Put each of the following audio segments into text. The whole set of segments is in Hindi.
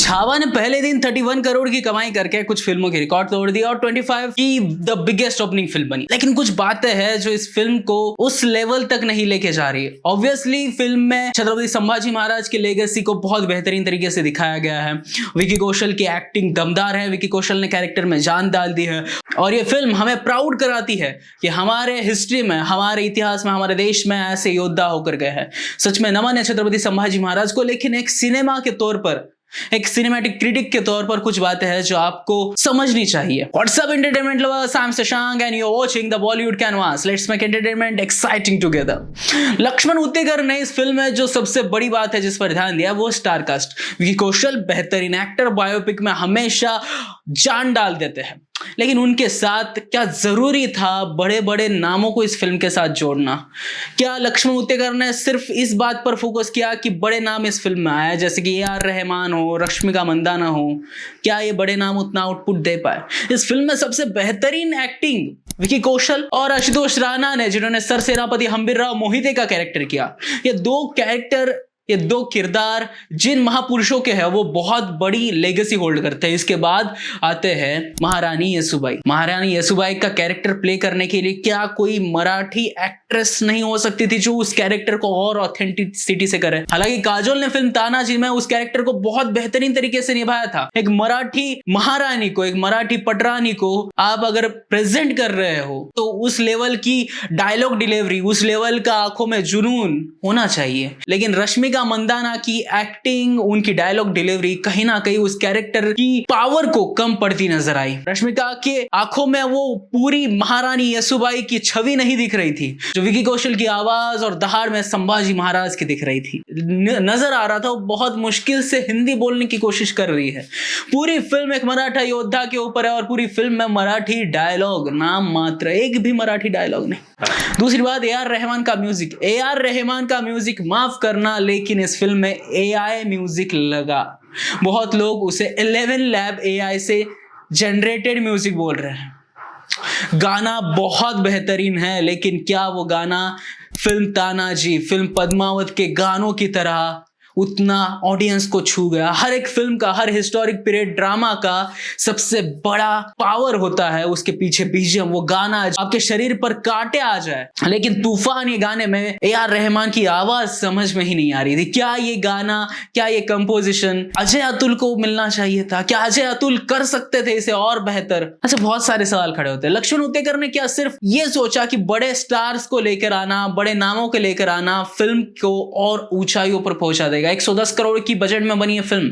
छावा ने पहले दिन 31 करोड़ की कमाई करके कुछ फिल्मों की रिकॉर्ड तोड़ दिया और 25 की द बिगेस्ट ओपनिंग फिल्म बनी। लेकिन कुछ बातें हैं जो इस फिल्म को उस लेवल तक नहीं लेके जा रही है। ऑब्वियसली फिल्म में छत्रपति संभाजी महाराज के लेगेसी को बहुत बेहतरीन तरीके से दिखाया गया है। विकी कौशल की एक्टिंग दमदार है। विकी कौशल ने कैरेक्टर में जान डाल दी है और ये फिल्म हमें प्राउड कराती है कि हमारे हिस्ट्री में, हमारे इतिहास में, हमारे देश में ऐसे योद्धा होकर गए हैं। सच में नमन है छत्रपति संभाजी महाराज को। लेकिन एक सिनेमा के तौर पर, एक सिनेमैटिक क्रिटिक के तौर पर कुछ बातें हैं जो आपको समझनी चाहिए। What's up entertainment lovers, I am Shashank and you are watching the Bollywood Canvas. Let's make entertainment exciting together. Laxman Utekar ने इस फिल्म में जो सबसे बड़ी बात है जिस पर ध्यान दिया वो स्टार कास्ट। विकी कौशल बेहतरीन एक्टर, बायोपिक में हमेशा जान डाल देते हैं। लेकिन उनके साथ क्या जरूरी था बड़े बड़े नामों को इस फिल्म के साथ जोड़ना? क्या लक्ष्मण उतेकर ने सिर्फ इस बात पर फोकस किया कि बड़े नाम इस फिल्म में आए, जैसे कि AR रहमान हो, रश्मिका मंदाना हो? क्या ये बड़े नाम उतना आउटपुट दे पाए? इस फिल्म में सबसे बेहतरीन एक्टिंग विकी कौशल और आशुतोष राणा ने, जिन्होंने सर सेनापति हंबीरराव मोहिते का कैरेक्टर किया। ये दो किरदार जिन महापुरुषों के हैं वो बहुत बड़ी लेगेसी होल्ड करते हैं। इसके बाद आते हैं महारानी येसुबाई। महारानी येसुबाई का कैरेक्टर प्ले करने के लिए क्या कोई मराठी एक्ट्रेस नहीं हो सकती थी जो उस कैरेक्टर को और ऑथेंटिसिटी से करे? हालांकि काजोल ने फिल्म तानाजी में उस कैरेक्टर को बहुत बेहतरीन तरीके से निभाया था। एक मराठी महारानी को, एक मराठी पटरानी को आप अगर प्रेजेंट कर रहे हो तो उस लेवल की डायलॉग डिलीवरी, उस लेवल का आंखों में जुनून होना चाहिए। लेकिन रश्मिका मंदाना की एक्टिंग, उनकी डायलॉग डिलीवरी कहीं ना कहीं उस कैरेक्टर की पावर को कम पड़ती नजर आई। रश्मिका के आंखों में वो पूरी महारानी येसुबाई की छवि नहीं दिख रही थी जो विकी कौशल की आवाज और दहाड़ में संभाजी महाराज की दिख रही थी। नजर आ रहा था वो बहुत मुश्किल से हिंदी बोलने की कोशिश कर रही है। पूरी फिल्म एक मराठा योद्धा के ऊपर है और पूरी फिल्म में मराठी डायलॉग नाम मात्र, एक भी मराठी डायलॉग नहीं। दूसरी बात, AR रहमान का म्यूजिक। AR रहमान का म्यूजिक माफ करना, लेकिन इस फिल्म में AI म्यूजिक लगा। बहुत लोग उसे 11 लैब AI से जनरेटेड म्यूजिक बोल रहे हैं। गाना बहुत बेहतरीन है, लेकिन क्या वो गाना फिल्म तानाजी, फिल्म पद्मावत के गानों की तरह उतना ऑडियंस को छू गया? हर एक फिल्म का, हर हिस्टोरिक पीरियड ड्रामा का सबसे बड़ा पावर होता है उसके पीछे BGM, वो गाना आपके शरीर पर कांटे आ जाए। लेकिन तूफान ये गाने में AR रहमान की आवाज समझ में ही नहीं आ रही थी। क्या ये गाना, क्या ये कंपोजिशन अजय अतुल को मिलना चाहिए था? क्या अजय अतुल कर सकते थे इसे और बेहतर? अच्छा, बहुत सारे सवाल खड़े होते हैं। लक्ष्मण उतेकर ने क्या सिर्फ ये सोचा कि बड़े स्टार्स को लेकर आना, बड़े नामों को लेकर आना फिल्म को और ऊंचाइयों पर पहुंचा देगा? 110 करोड़ की बजट में बनी है फिल्म,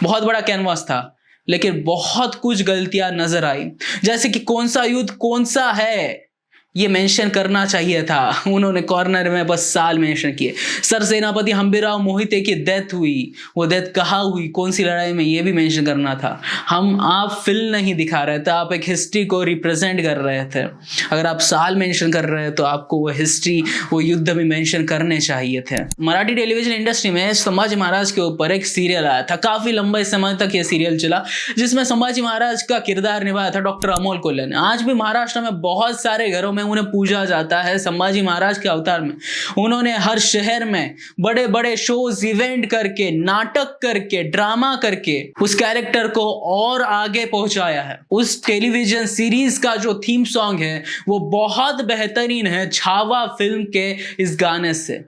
बहुत बड़ा कैनवास था, लेकिन बहुत कुछ गलतियां नजर आई। जैसे कि कौन सा युद्ध कौन सा है ये मेंशन करना चाहिए था, उन्होंने कॉर्नर में बस साल मेंशन किए। सर सेनापति हंबीरराव मोहिते की डेथ हुई, वो डेथ कहाँ हुई, कौन सी लड़ाई में, ये भी मेंशन करना था। आप फिल्म नहीं दिखा रहे थे, आप एक हिस्ट्री को रिप्रेजेंट कर रहे थे। अगर आप साल मेंशन कर रहे हैं तो आपको वो हिस्ट्री, वो युद्ध भी मेंशन करने चाहिए थे। मराठी टेलीविजन इंडस्ट्री में संभाजी महाराज के ऊपर एक सीरियल आया था, काफी लंबे समय तक ये सीरियल चला, जिसमें संभाजी महाराज का किरदार निभाया था डॉक्टर अमोल कोल्हे ने। आज भी महाराष्ट्र में बहुत सारे घरों में उन्हें पूजा जाता है संभाजी महाराज के अवतार में। उन्होंने हर शहर में बड़े बड़े शोज, इवेंट करके, नाटक करके, ड्रामा करके उस कैरेक्टर को और आगे पहुंचाया है। उस टेलीविजन सीरीज का जो थीम सॉन्ग है वो बहुत बेहतरीन है छावा फिल्म के इस गाने से।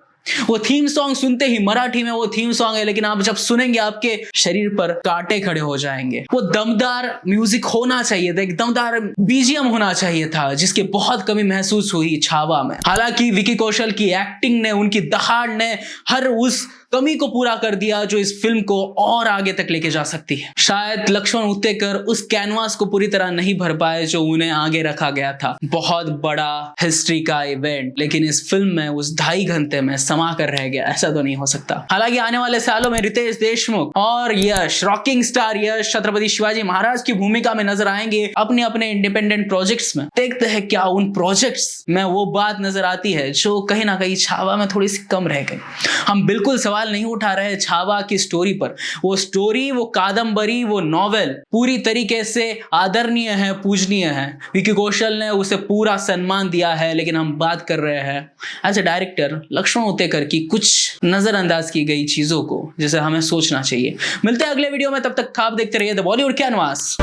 वो थीम सॉन्ग सुनते ही, मराठी में वो थीम सॉन्ग है, लेकिन आप जब सुनेंगे आपके शरीर पर कांटे खड़े हो जाएंगे। वो दमदार म्यूजिक होना चाहिए था, एक दमदार BGM होना चाहिए था, जिसकी बहुत कमी महसूस हुई छावा में। हालांकि विकी कौशल की एक्टिंग ने, उनकी दहाड़ ने हर उस कमी को पूरा कर दिया जो इस फिल्म को और आगे तक लेके जा सकती है। शायद लक्ष्मण उतेकर उस कैनवास को पूरी तरह नहीं भर पाए जो उन्हें आगे रखा गया था। बहुत बड़ा हिस्ट्री का इवेंट, लेकिन इस फिल्म में उस 2.5 घंटे में समा कर रह गया। ऐसा तो नहीं हो सकता। हालांकि आने वाले सालों में रितेश देशमुख और यश, रॉकिंग स्टार यश, छत्रपति शिवाजी महाराज की भूमिका में नजर आएंगे अपने अपने इंडिपेंडेंट प्रोजेक्ट्स में। देखते हैं क्या उन प्रोजेक्ट्स में वो बात नजर आती है जो कहीं ना कहीं छावा में थोड़ी सी कम रह गई। हम बिल्कुल सवाल नहीं उठा रहे छावा की स्टोरी पर। वो स्टोरी, वो कादंबरी, वो नॉवेल पूरी तरीके से आदरणीय है, पूजनीय है। विकी कौशल ने उसे पूरा सम्मान दिया है, लेकिन हम बात कर रहे हैं एज ए डायरेक्टर लक्ष्मण कर की कुछ नजरअंदाज की गई चीजों को जिसे हमें सोचना चाहिए। मिलते हैं अगले वीडियो में, तब तक आप देखते रहिए द बॉलीवुड कैनवास।